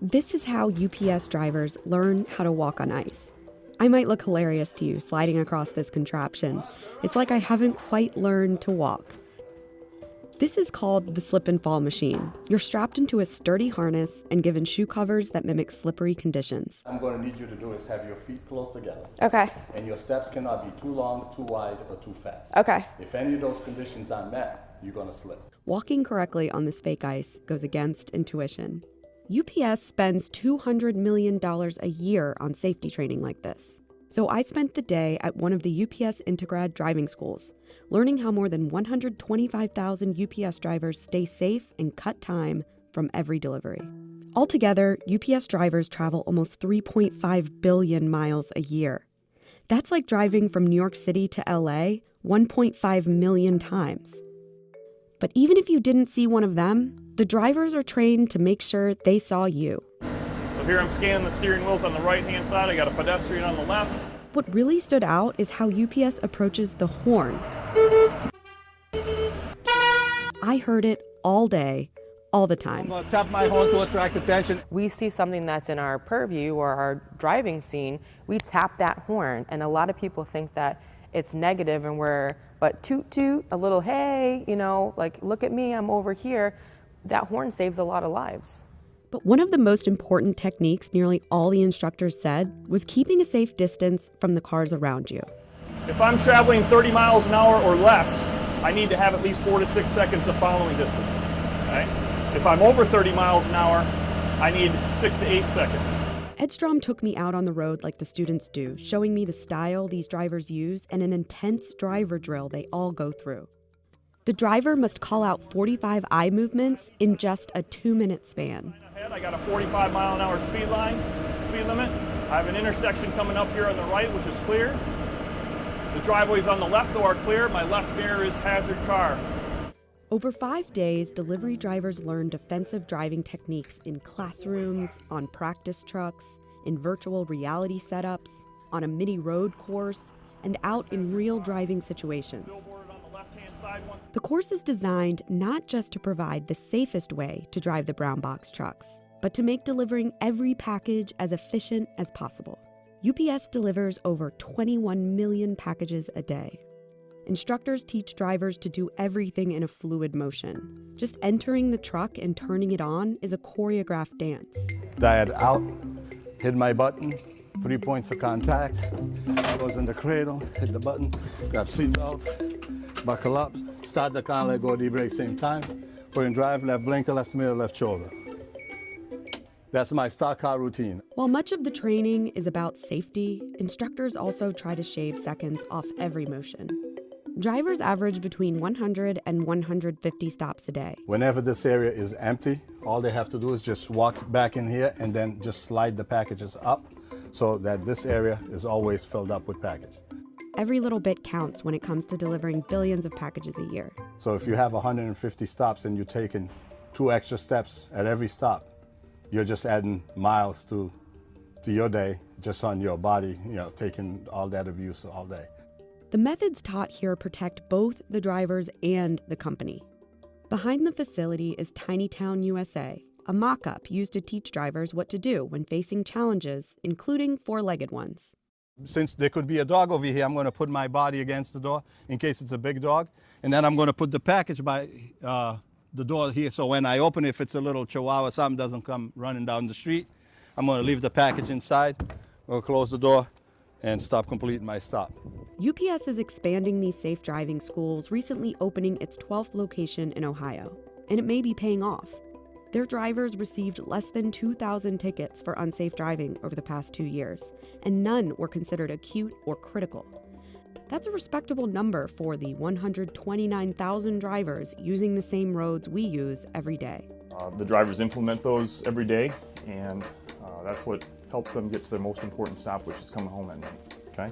This is how UPS drivers learn how to walk on ice. I might look hilarious to you sliding across this contraption. It's like I haven't quite learned to walk. This is called the slip and fall machine. You're strapped into a sturdy harness and given shoe covers that mimic slippery conditions. I'm going to need you to do is have your feet close together. Okay. And your steps cannot be too long, too wide, or too fast. Okay. If any of those conditions are met, you're going to slip. Walking correctly on this fake ice goes against intuition. UPS spends $200 million a year on safety training like this. So I spent the day at one of the UPS integrad driving schools, learning how more than 125,000 UPS drivers stay safe and cut time from every delivery. Altogether, UPS drivers travel almost 3.5 billion miles a year. That's like driving from New York City to LA 1.5 million times. But even if you didn't see one of them, the drivers are trained to make sure they saw you. So here I'm scanning the steering wheels on the right-hand side. I got a pedestrian on the left. What really stood out is how UPS approaches the horn. I heard it all day, all the time. I'm going to tap my horn to attract attention. We see something that's in our purview or our driving scene, we tap that horn. And a lot of people think that it's negative and but toot toot, a little hey, like look at me, I'm over here. That horn saves a lot of lives. But one of the most important techniques nearly all the instructors said was keeping a safe distance from the cars around you. If I'm traveling 30 miles an hour or less, I need to have at least 4 to 6 seconds of following distance. Okay? If I'm over 30 miles an hour, I need 6 to 8 seconds. Ed Strom took me out on the road like the students do, showing me the style these drivers use and an intense driver drill they all go through. The driver must call out 45 eye movements in just a 2-minute span. I got a 45 mile an hour speed limit. I have an intersection coming up here on the right, which is clear. The driveways on the left, though, are clear. My left mirror is hazard car. Over 5 days, delivery drivers learn defensive driving techniques in classrooms, on practice trucks, in virtual reality setups, on a mini road course, and out in real driving situations. The course is designed not just to provide the safest way to drive the brown box trucks, but to make delivering every package as efficient as possible. UPS delivers over 21 million packages a day. Instructors teach drivers to do everything in a fluid motion. Just entering the truck and turning it on is a choreographed dance. Dial out, hit my button, 3 points of contact. I was in the cradle, hit the button, grab seatbelt, buckle up, start the car, let go of the brake same time. Put in drive, left blinker, left mirror, left shoulder. That's my stock car routine. While much of the training is about safety, instructors also try to shave seconds off every motion. Drivers average between 100 and 150 stops a day. Whenever this area is empty, all they have to do is just walk back in here and then just slide the packages up so that this area is always filled up with package. Every little bit counts when it comes to delivering billions of packages a year. So if you have 150 stops and you're taking 2 extra steps at every stop, you're just adding miles to your day just on your body, taking all that abuse all day. The methods taught here protect both the drivers and the company. Behind the facility is Tiny Town USA, a mock-up used to teach drivers what to do when facing challenges, including 4-legged ones. Since there could be a dog over here, I'm going to put my body against the door in case it's a big dog. And then I'm going to put the package by the door here. So when I open it, if it's a little chihuahua, something doesn't come running down the street, I'm going to leave the package inside, or close the door, and stop completing my stop. UPS is expanding these safe driving schools, recently opening its 12th location in Ohio, and it may be paying off. Their drivers received less than 2,000 tickets for unsafe driving over the past 2 years, and none were considered acute or critical. That's a respectable number for the 129,000 drivers using the same roads we use every day. The drivers implement those every day, and that's what helps them get to their most important stop, which is coming home at night. Okay?